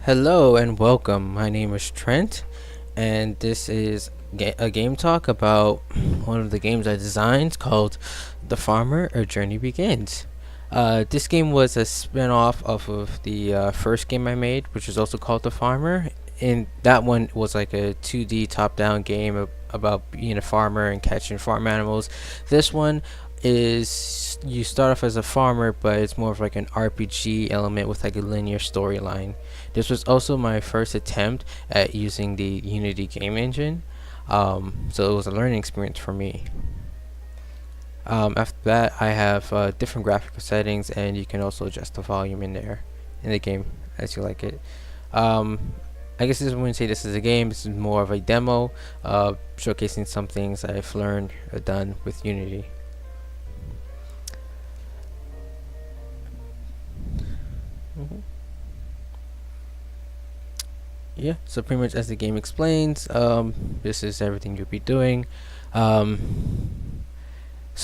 Hello and welcome. My name is Trent, and this is a game talk about one of the games I designed called The Farmer: A Journey Begins. This game was a spin-off of the first game I made, which is also called The Farmer. And that one was like a 2D top-down game about being a farmer and catching farm animals. This one is you start off as a farmer, but it's more of like an RPG element with like a linear storyline. This was also my first attempt at using the Unity game engine, so it was a learning experience for me. After that, I have different graphical settings, and you can also adjust the volume in there in the game as you like it. I guess I wouldn't say this is a game. This is more of a demo, showcasing some things I've learned or done with Unity. Mhm. Yeah, so pretty much as the game explains, this is everything you'll be doing. So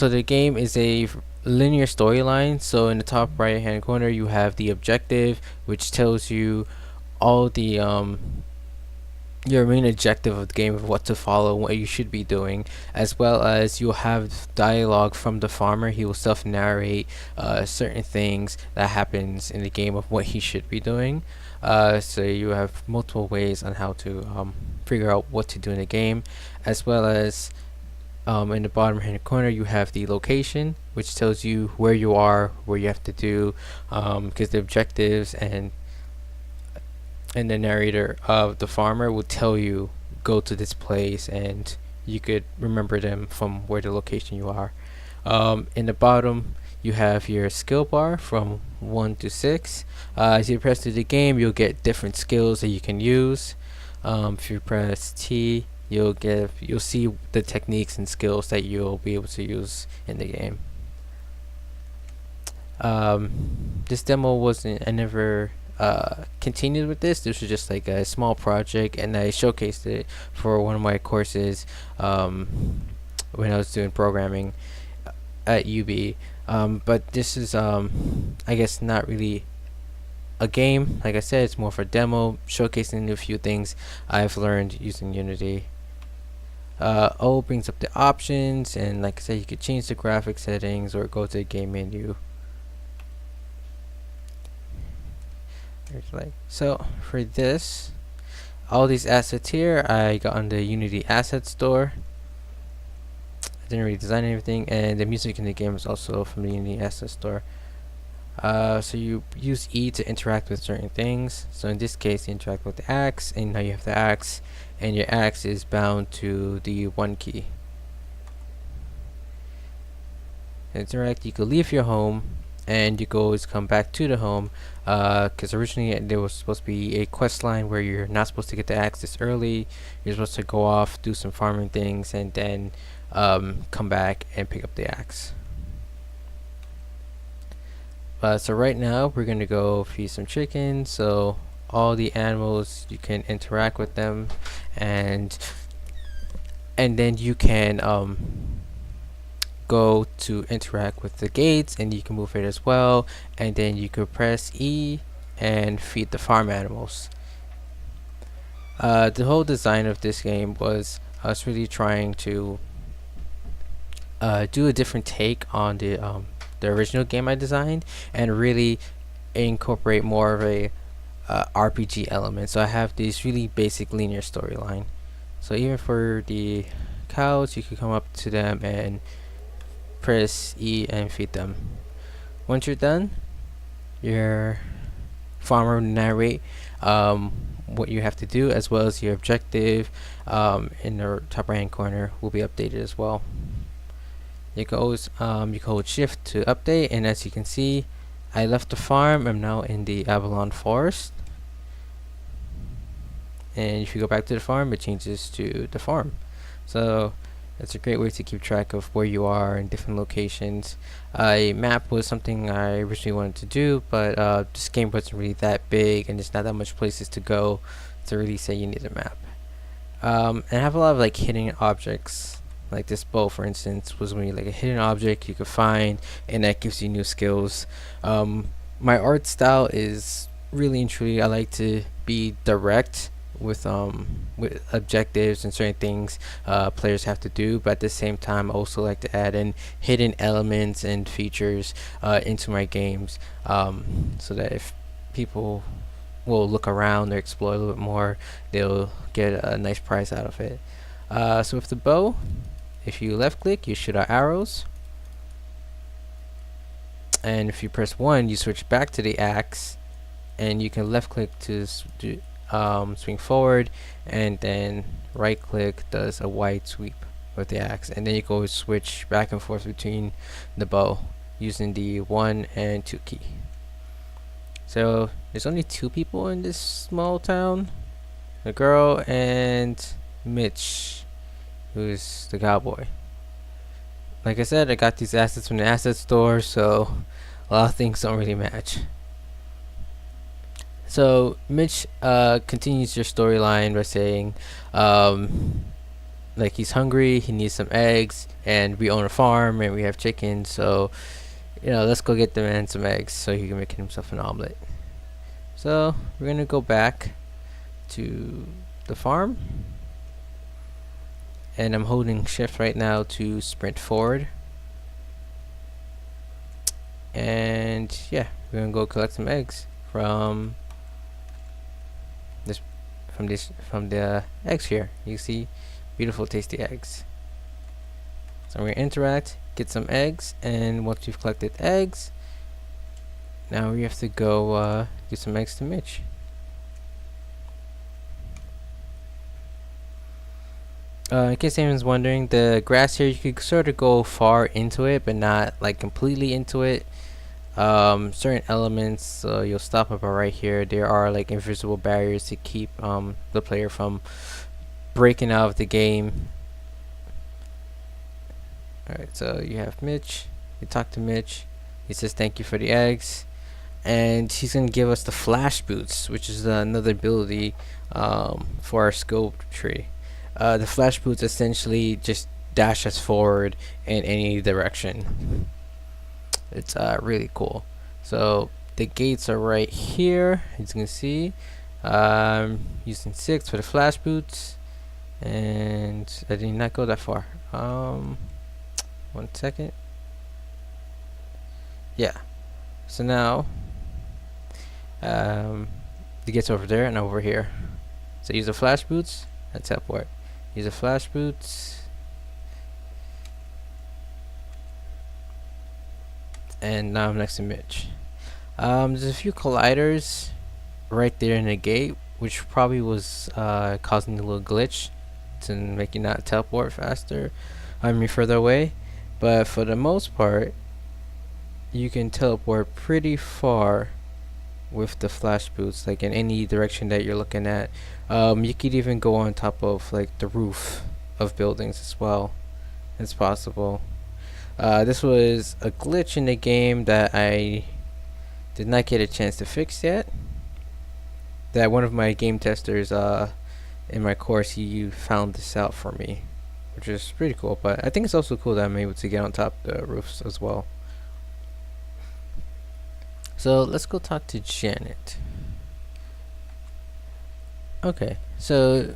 the game is a linear storyline. So in the top right hand corner, you have the objective, which tells you all the your main objective of the game, of what to follow, what you should be doing, as well as you'll have dialogue from the farmer. He will self narrate certain things that happens in the game of what he should be doing. So you have multiple ways on how to figure out what to do in the game, as well as in the bottom hand corner you have the location, which tells you where you are, where you have to do, because the objectives and the narrator of the farmer will tell you go to this place, and you could remember them from where the location you are. In the bottom you have your skill bar from 1 to 6. As you press through the game, you'll get different skills that you can use. If you press T, you'll see the techniques and skills that you'll be able to use in the game. This demo wasn't I never continued with this. This was just like a small project, and I showcased it for one of my courses when I was doing programming at UB. But this is I guess not really a game. Like I said, it's more for demo, showcasing a few things I've learned using Unity. O brings up the options, and like I said, you could change the graphic settings or go to the game menu. So for this, all these assets here I got on the Unity asset store. I didn't really design anything, and the music in the game is also from the Unity asset store. So you use E to interact with certain things. So in this case, you interact with the axe, and now you have the axe, and your axe is bound to the 1 key. Interact, you could leave your home, and you could always come back to the home, because originally there was supposed to be a quest line where you're not supposed to get the axe this early. You're supposed to go off, do some farming things, and then come back and pick up the axe. So right now we're gonna go feed some chickens. So all the animals, you can interact with them, and then you can go to interact with the gates, and you can move it as well, and then you could press E and feed the farm animals. The whole design of this game was us really trying to do a different take on the original game I designed, and really incorporate more of a RPG element. So I have this really basic linear storyline. So even for the cows, you could come up to them and press E and feed them. Once you're done, your farmer will narrate what you have to do, as well as your objective in the top right hand corner will be updated as well. You can always you can hold shift to update, and as you can see, I left the farm. I'm now in the Avalon Forest, and if you go back to the farm, it changes to the farm. So it's a great way to keep track of where you are in different locations. A map was something I originally wanted to do, but this game wasn't really that big, and there's not that much places to go to really say you need a map. And I have a lot of like hidden objects. Like this bow, for instance, was really like a hidden object you could find, and that gives you new skills. My art style is really and truly, I like to be direct with objectives and certain things players have to do, but at the same time I also like to add in hidden elements and features into my games, so that if people will look around or explore a little bit more, they'll get a nice prize out of it. So with the bow, if you left click, you shoot out arrows, and if you press 1, you switch back to the axe, and you can left click to swing forward, and then right click does a wide sweep with the axe, and then you go switch back and forth between the bow using the 1 and 2 key. So there's only 2 people in this small town, the girl and Mitch, who's the cowboy. Like I said, I got these assets from the asset store, so a lot of things don't really match. So Mitch continues your storyline by saying, like, he's hungry, he needs some eggs, and we own a farm and we have chickens, so let's go get the man some eggs so he can make himself an omelet. So we're gonna go back to the farm, and I'm holding shift right now to sprint forward. And yeah, we're gonna go collect some eggs from the eggs here. You see beautiful tasty eggs. So we're gonna interact, get some eggs, and once we've collected eggs, now we have to go give some eggs to Mitch. In case anyone's wondering, the grass here, you could sort of go far into it, but not like completely into it. Certain elements, you'll stop about right here. There are like invisible barriers to keep the player from breaking out of the game. Alright, so you have Mitch. You talk to Mitch. He says thank you for the eggs, and he's gonna give us the flash boots, which is another ability for our scope tree. The flash boots essentially just dash us forward in any direction. It's really cool. So the gates are right here, as you can see. Using 6 for the flash boots, and I did not go that far. 1 second. Yeah. So now the gates over there and over here. So use the flash boots and teleport. Use the flash boots, and now I'm next to Mitch. There's a few colliders right there in the gate, which probably was causing a little glitch to make you not teleport faster. Further away, but for the most part, you can teleport pretty far with the flash boots, like in any direction that you're looking at. You could even go on top of like the roof of buildings as well. It's possible. This was a glitch in the game that I did not get a chance to fix yet. That one of my game testers in my course, he found this out for me, which is pretty cool. But I think it's also cool that I'm able to get on top of the roofs as well. So let's go talk to Janet. Okay, so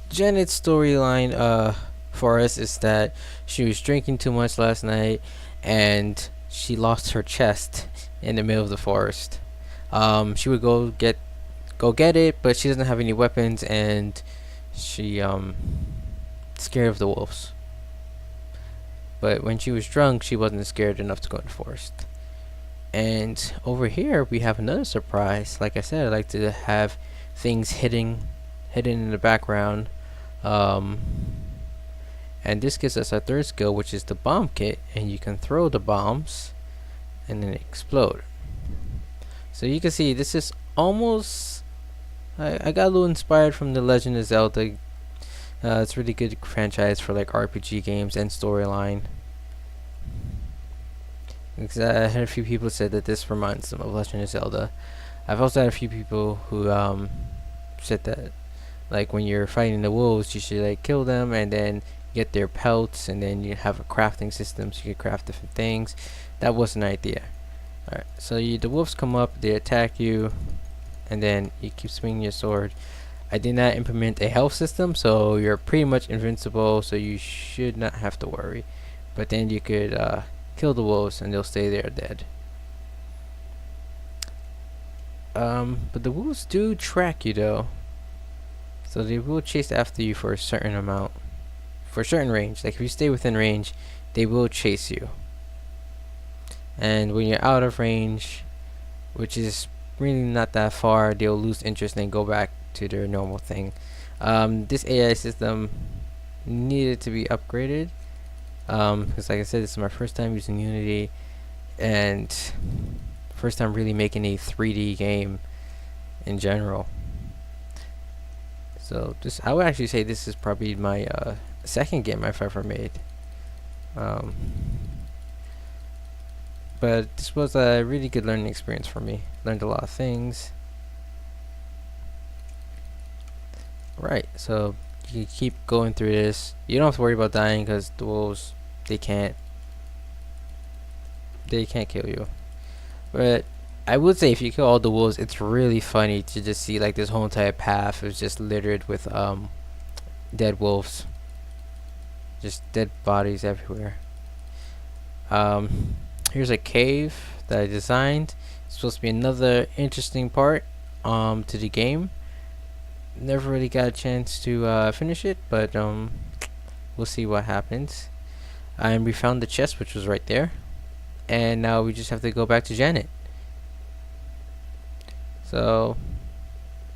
Janet's storyline for us is that she was drinking too much last night and she lost her chest in the middle of the forest. She would go get it, but she doesn't have any weapons, and she scared of the wolves. But when she was drunk, she wasn't scared enough to go in the forest. And over here we have another surprise. Like I said, I like to have things hidden in the background, and this gives us our third skill, which is the bomb kit, and you can throw the bombs and then explode. So you can see this is almost, I got a little inspired from the Legend of Zelda. It's a really good franchise for like RPG games and storyline. Because I had a few people said that this reminds them of Legend of Zelda. I've also had a few people who said that, like, when you're fighting the wolves, you should like kill them and then get their pelts, and then you have a crafting system so you can craft different things. That was an idea. Alright, so the wolves come up, they attack you, and then you keep swinging your sword. I did not implement a health system, so you're pretty much invincible, so you should not have to worry. But then you could kill the wolves and they'll stay there dead. But the wolves do track you though, so they will chase after you for a certain amount, for a certain range. Like if you stay within range, they will chase you. And when you're out of range, which is really not that far, they'll lose interest and go back to their normal thing. This AI system needed to be upgraded, because like I said, this is my first time using Unity, and first time really making a 3D game in general. So this, I would actually say this is probably my second game I've ever made. But this was a really good learning experience for me. Learned a lot of things. Right, so you keep going through this. You don't have to worry about dying because the wolves, they can't kill you. But I would say if you kill all the wolves, it's really funny to just see like this whole entire path is just littered with dead wolves. Just dead bodies everywhere. Here's a cave that I designed. It's supposed to be another interesting part to the game. Never really got a chance to finish it, but we'll see what happens. And we found the chest, which was right there, and now we just have to go back to Janet. So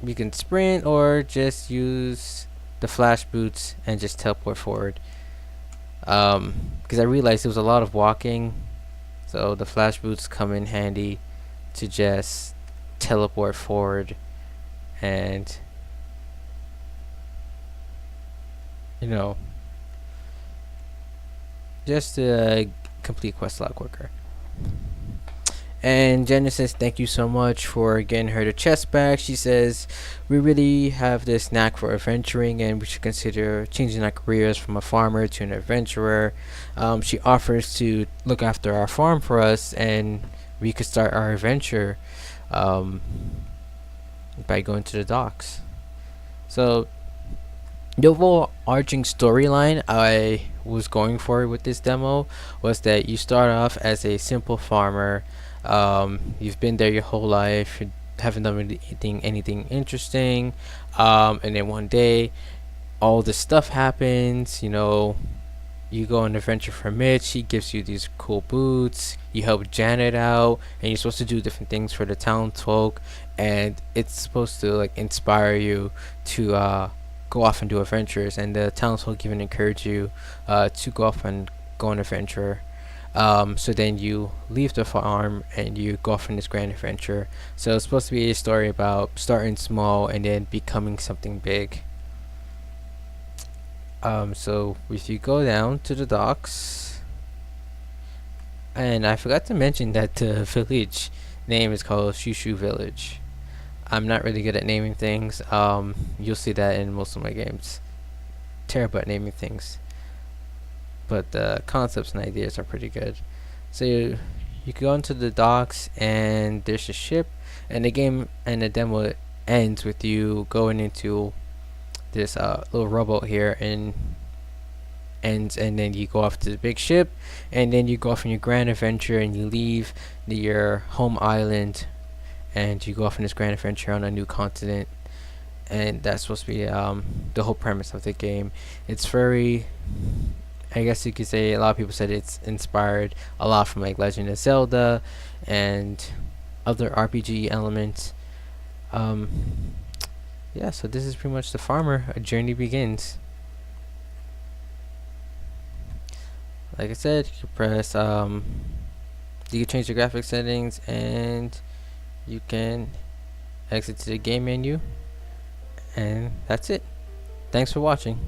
you can sprint or just use the flash boots and just teleport forward. Because I realized there was a lot of walking, so the flash boots come in handy to just teleport forward and, you know, just to complete quests a lot quicker. And Genesis, thank you so much for getting her the chest back. She says, we really have this knack for adventuring and we should consider changing our careers from a farmer to an adventurer. She offers to look after our farm for us and we could start our adventure by going to the docks. So the overarching storyline I was going for with this demo was that you start off as a simple farmer. You've been there your whole life, you haven't done anything interesting, and then one day all this stuff happens. You know, you go on an adventure for Mitch, he gives you these cool boots, you help Janet out, and you're supposed to do different things for the townsfolk, and it's supposed to like inspire you to go off and do adventures, and the townsfolk even encourage you to go off and go on an adventure. So then you leave the farm and you go off on this grand adventure. So it's supposed to be a story about starting small and then becoming something big. So if you go down to the docks, and I forgot to mention that the village name is called Shushu Village. I'm not really good at naming things. You'll see that in most of my games. Terrible at naming things. But the concepts and ideas are pretty good. So you go into the docks and there's a ship, and the game and the demo ends with you going into this little rowboat here and then you go off to the big ship, and then you go off on your grand adventure and you leave your home island and you go off on this grand adventure on a new continent. And that's supposed to be the whole premise of the game. It's very, I guess you could say, a lot of people said it's inspired a lot from like Legend of Zelda and other RPG elements. Yeah, so this is pretty much The Farmer, A Journey Begins. Like I said, you press you can change the graphic settings and you can exit to the game menu, and that's it. Thanks for watching.